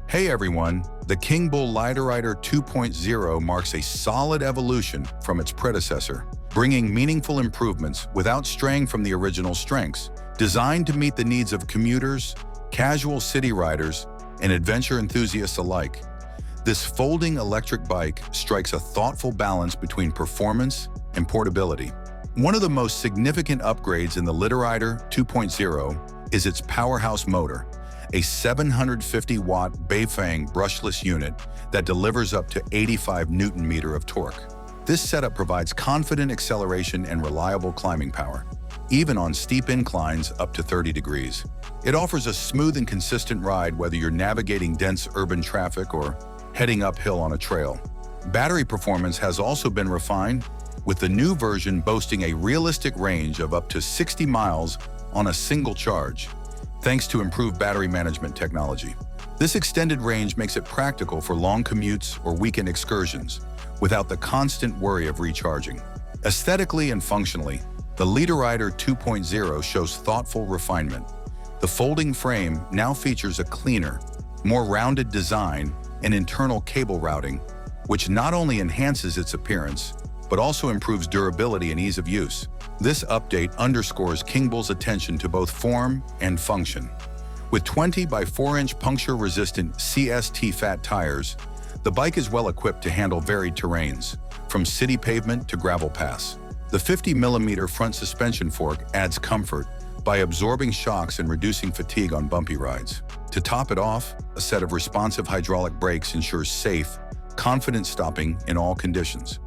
Hey everyone, the Kingbull Literider 2.0 marks a solid evolution from its predecessor, bringing meaningful improvements without straying from the original strengths. Designed to meet the needs of commuters, casual city riders, and adventure enthusiasts alike, this folding electric bike strikes a thoughtful balance between performance and portability. One of the most significant upgrades in the Literider 2.0 is its powerhouse motor, a 750-watt BAFANG brushless unit that delivers up to 85 Newton-meter of torque. This setup provides confident acceleration and reliable climbing power, even on steep inclines up to 30 degrees. It offers a smooth and consistent ride whether you're navigating dense urban traffic or heading uphill on a trail. Battery performance has also been refined, with the new version boasting a realistic range of up to 60 miles on a single charge, thanks to improved battery management technology. This extended range makes it practical for long commutes or weekend excursions, without the constant worry of recharging. Aesthetically and functionally, the Literider 2.0 shows thoughtful refinement. The folding frame now features a cleaner, more rounded design and internal cable routing, which not only enhances its appearance, but also improves durability and ease of use. This update underscores Kingbull's attention to both form and function. With 20 by 4-inch puncture-resistant CST fat tires, the bike is well equipped to handle varied terrains, from city pavement to gravel paths. The 50mm front suspension fork adds comfort by absorbing shocks and reducing fatigue on bumpy rides. To top it off, a set of responsive hydraulic brakes ensures safe, confident stopping in all conditions.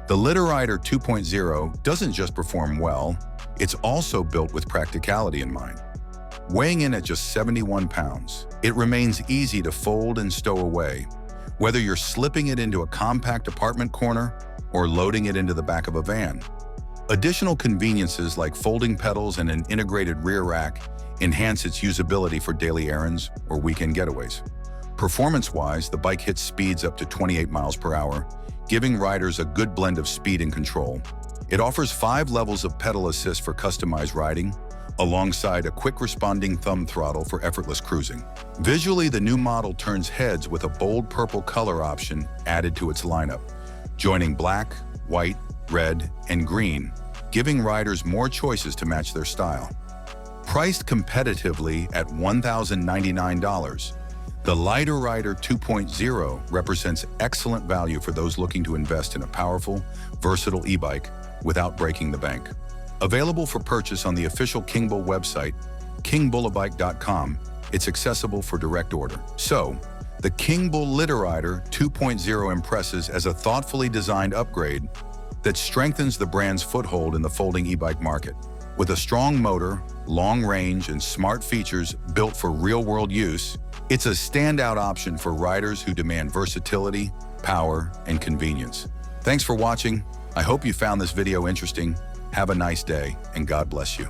The Literider 2.0 doesn't just perform well, it's also built with practicality in mind. Weighing in at just 71 pounds, it remains easy to fold and stow away, whether you're slipping it into a compact apartment corner or loading it into the back of a van. Additional conveniences like folding pedals and an integrated rear rack enhance its usability for daily errands or weekend getaways. Performance-wise, the bike hits speeds up to 28 miles per hour, giving riders a good blend of speed and control. It offers 5 levels of pedal assist for customized riding, alongside a quick-responding thumb throttle for effortless cruising. Visually, the new model turns heads with a bold purple color option added to its lineup, joining black, white, red, and green, giving riders more choices to match their style. Priced competitively at $1,099, the Literider 2.0 represents excellent value for those looking to invest in a powerful, versatile e-bike without breaking the bank. Available for purchase on the official Kingbull website, kingbullabike.com, it's accessible for direct order. So, the Kingbull Literider 2.0 impresses as a thoughtfully designed upgrade that strengthens the brand's foothold in the folding e-bike market. With a strong motor, long range, and smart features built for real-world use, it's a standout option for riders who demand versatility, power, and convenience. Thanks for watching. I hope you found this video interesting. Have a nice day, and God bless you.